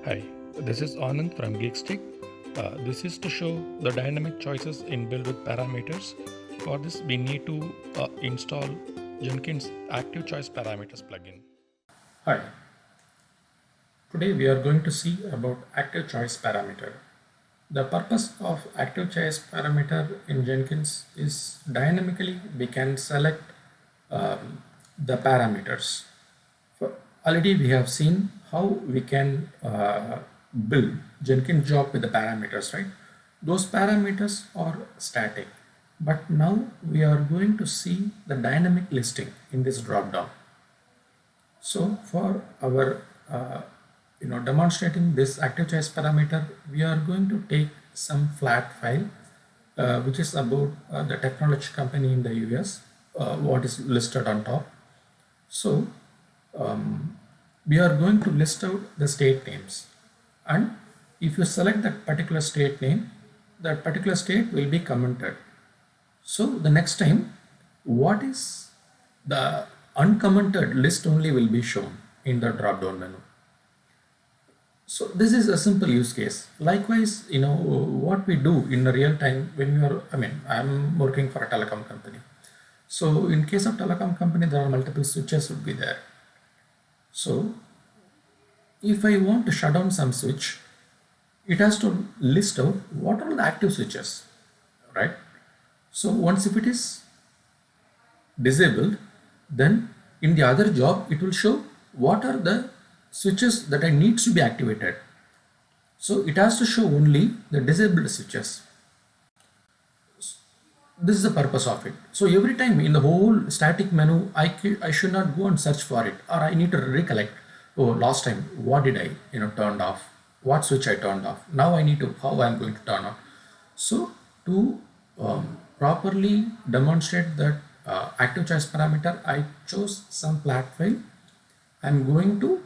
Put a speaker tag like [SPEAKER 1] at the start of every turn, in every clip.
[SPEAKER 1] Hi, this is Anand from Geekstick. This is to show the dynamic choices in build with parameters. For this, we need to install Jenkins Active Choice Parameters plugin. Hi, today we are going to see about Active Choice Parameter. The purpose of Active Choice Parameter in Jenkins is dynamically we can select the parameters. Already we have seen how we can build Jenkins job with the parameters, right? Those parameters are static, but now we are going to see the dynamic listing in this drop down. So for our demonstrating this active choice parameter, we are going to take some flat file which is about the technology company in the US, what is listed on top. So we are going to list out the state names, and if you select that particular state name, that particular state will be commented. So the next time, what is the uncommented list only will be shown in the drop down menu. So this is a simple use case. Likewise, what we do in the real time when you are, I'm working for a telecom company. So in case of telecom company, there are multiple switches would be there. So if I want to shut down some switch, it has to list out what are the active switches, right? So once if it is disabled, then in the other job, it will show what are the switches that I needs to be activated. So it has to show only the disabled switches. This is the purpose of it. So every time in the whole static menu, I should not go and search for it, or I need to recollect, oh, last time what did I turned off, what switch I turned off, now I need to how I'm going to turn on. So to properly demonstrate that active choice parameter, I chose some flat file. I'm going to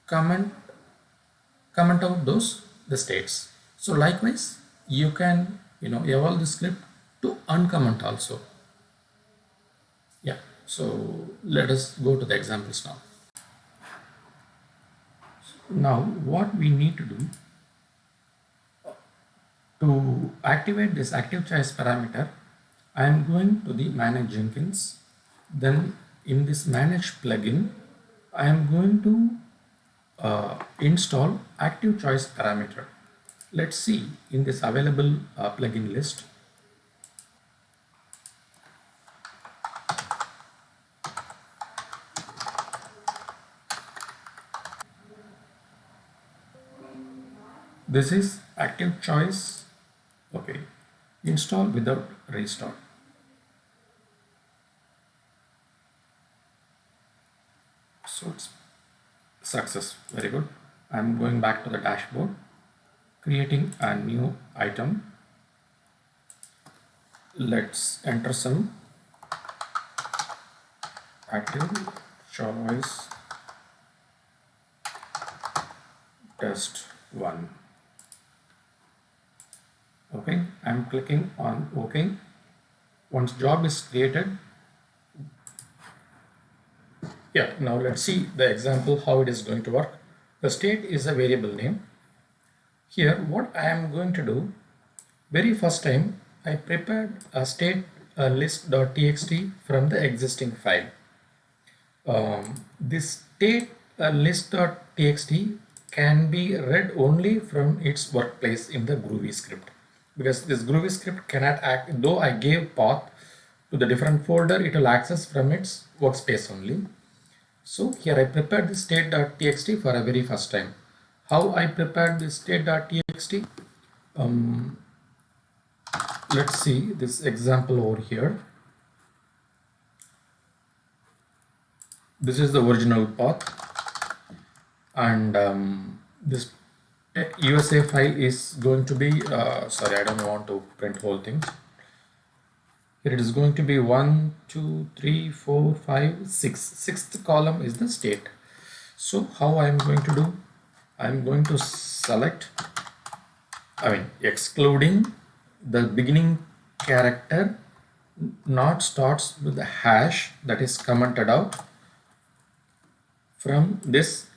[SPEAKER 1] comment out the states. So likewise, you can evolve the script to uncomment also. Yeah, so let us go to the examples now. Now what we need to do to activate this active choice parameter, I am going to the manage Jenkins. Then in this manage plugin, I am going to install active choice parameter. Let's see in this available plugin list. This is active choice. Okay, install without restart. So it's success. Very good. I'm going back to the dashboard, creating a new item. Let's enter some active choice test 1. Okay, I'm clicking on OK. Once job is created, yeah, now let's see the example how it is going to work. The state is a variable name. Here what I am going to do, very first time I prepared a state list.txt from the existing file. This state list.txt can be read only from its workplace in the Groovy script, because this Groovy script cannot act, though I gave path to the different folder, it will access from its workspace only. So here I prepared this state.txt for a very first time. How I prepared this state.txt? Let's see this example over here. This is the original path, and this USA file is going to be sorry, I don't want to print whole thing. Here it is going to be 1 2 3 4 5 6. Sixth column is the state. So how I am going to do, I am going to select, excluding the beginning character not starts with the hash, that is commented out from this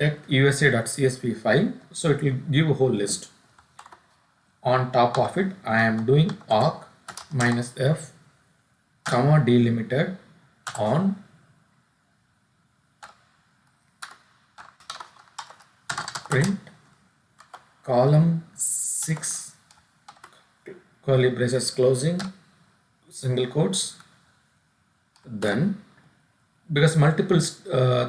[SPEAKER 1] techusa.csv file. So it will give a whole list. On top of it, I am doing awk -f comma delimited on print column 6 curly braces closing single quotes. Then because multiples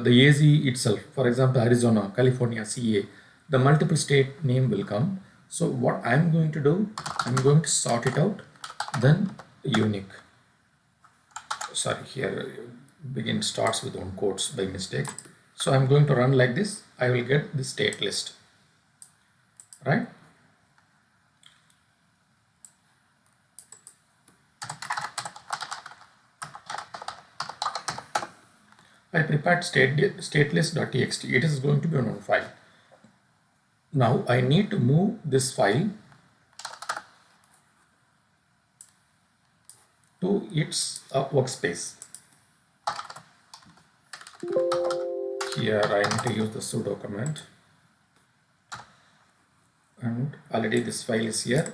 [SPEAKER 1] the AZ itself, for example Arizona, California, CA, the multiple state name will come. So what I'm going to do, I'm going to sort it out, then unique. Sorry, here begin starts with one quotes by mistake. So I'm going to run like this. I will get the state list, right? I prepared statelist.txt. It is going to be on one file. Now I need to move this file to its workspace. Here I need to use the sudo command, and already this file is here.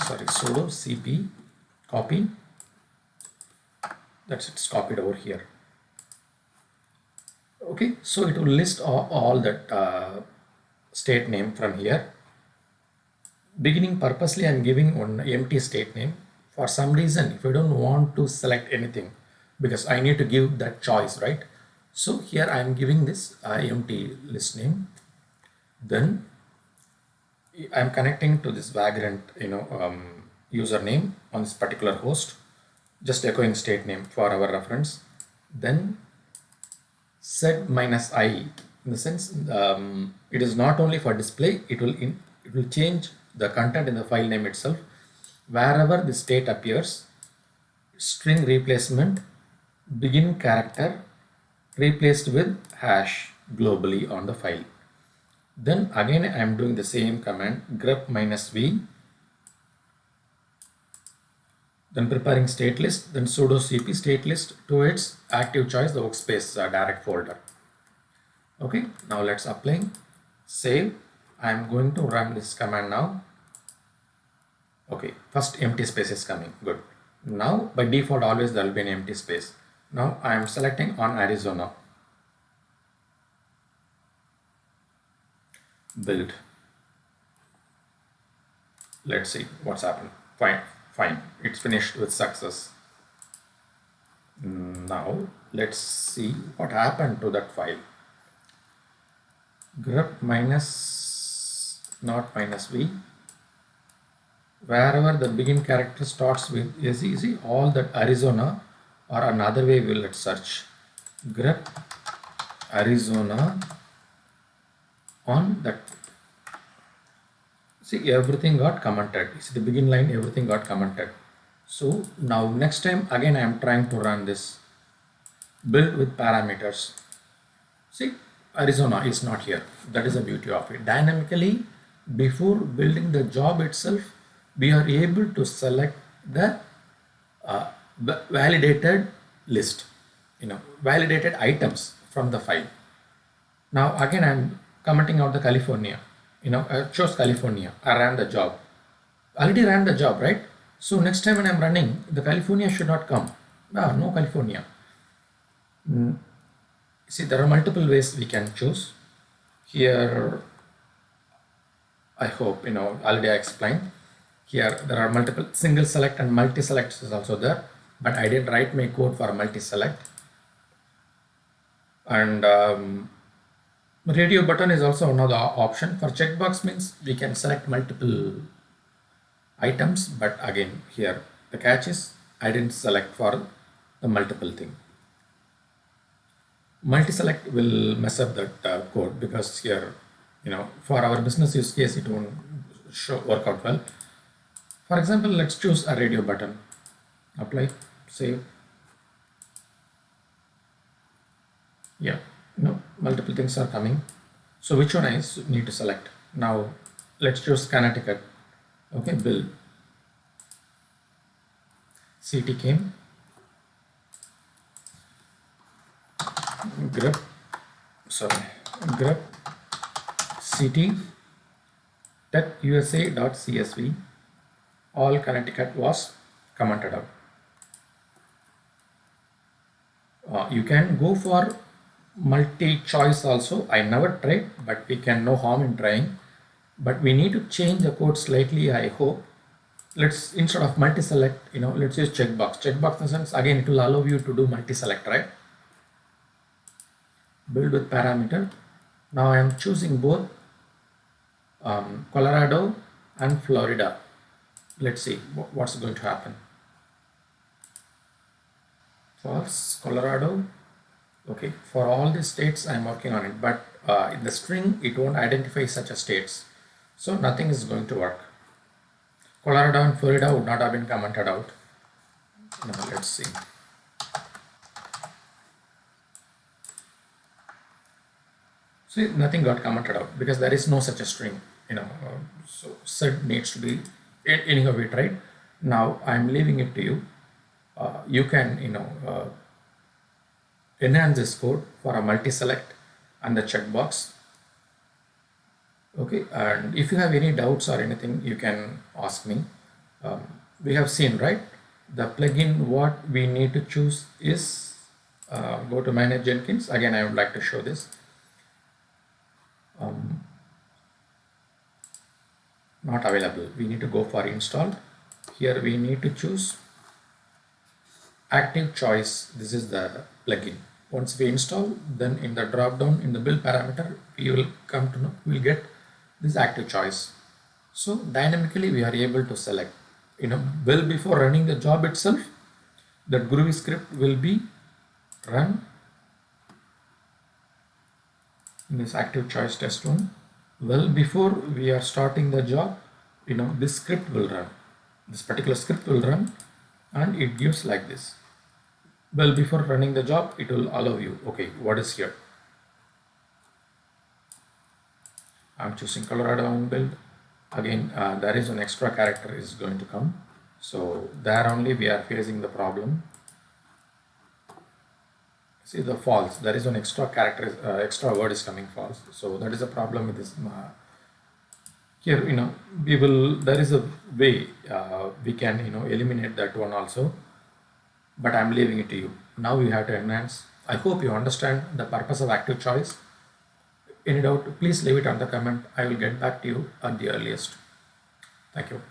[SPEAKER 1] Sorry, sudo cp copy. That's it's copied over here. Okay, so it will list all that state name from here. Beginning purposely I'm giving one empty state name. For some reason, if I don't want to select anything, because I need to give that choice, right? So here I am giving this empty list name. Then I'm connecting to this Vagrant, username on this particular host, just echoing state name for our reference. Then set -i, in the sense it is not only for display, it will change the content in the file name itself. Wherever the state appears, string replacement, begin character replaced with hash globally on the file. Then again I am doing the same command, grep -v, then preparing state list, then sudo cp state list to its active choice, the workspace direct folder. Okay, now let's apply, save. I am going to run this command now. Okay, first empty space is coming, good. Now by default always there will be an empty space. Now I am selecting on Arizona, build. Let's see what's happened. Fine, it's finished with success. Now let's see what happened to that file. Grep not -v, wherever the begin character starts with AZZ, all that Arizona, or another way we will search grep Arizona on that. See, everything got commented. See the begin line, everything got commented. So now next time again I am trying to run this build with parameters. See, Arizona is not here. That is the beauty of it. Dynamically, before building the job itself, we are able to select the validated list, validated items from the file. Now again I am commenting out the California. I chose California. I ran the job. Already ran the job, right? So next time when I'm running, the California should not come. No California. See, there are multiple ways we can choose. Here, I hope, already I explained. Here, there are multiple single select and multi-select is also there. But I didn't write my code for multi-select. And radio button is also another option. For checkbox means we can select multiple items, but again here the catch is I didn't select for the multiple thing. Multi-select will mess up that code, because here, for our business use case, it won't work out well. For example, let's choose a radio button, apply, save. Yeah, multiple things are coming. So which one I need to select? Now let's choose Connecticut. Okay, build. CT came. grep, sorry, grep ct tetusa.csv, all Connecticut was commented out. You can go for multi-choice also. I never tried, but we can no harm in trying. But we need to change the code slightly, I hope. Let's, instead of multi-select, let's use checkbox. Checkbox in the sense, again, it will allow you to do multi-select, right? Build with parameter. Now I am choosing both Colorado and Florida. Let's see what's going to happen. False, Colorado. Okay, for all the states I'm working on it, but in the string it won't identify such a states, so nothing is going to work. Colorado and Florida would not have been commented out. Now let's see. See, nothing got commented out because there is no such a string, so set needs to be, anyhow we tried. Now I'm leaving it to you. You can, enhance this code for a multi-select and the checkbox. Okay, and if you have any doubts or anything, you can ask me. We have seen, right? The plugin, what we need to choose is, go to Manage Jenkins. Again, I would like to show this. Not available. We need to go for install. Here we need to choose active choice. This is the plugin. Once we install, then in the drop down in the build parameter, you will come to know, we will get this active choice. So dynamically we are able to select, well before running the job itself, that Groovy script will be run in this active choice test one. Well before we are starting the job, this script will run. This particular script will run and it gives like this. Well before running the job, it will allow you, okay, what is here? I'm choosing Colorado on build. Again, there is an extra character is going to come. So there only we are facing the problem. See the false, there is an extra character, extra word is coming false. So that is a problem with this. Here, there is a way we can, eliminate that one also. But I'm leaving it to you. Now you have to enhance. I hope you understand the purpose of active choice. Any doubt, please leave it on the comment. I will get back to you at the earliest. Thank you.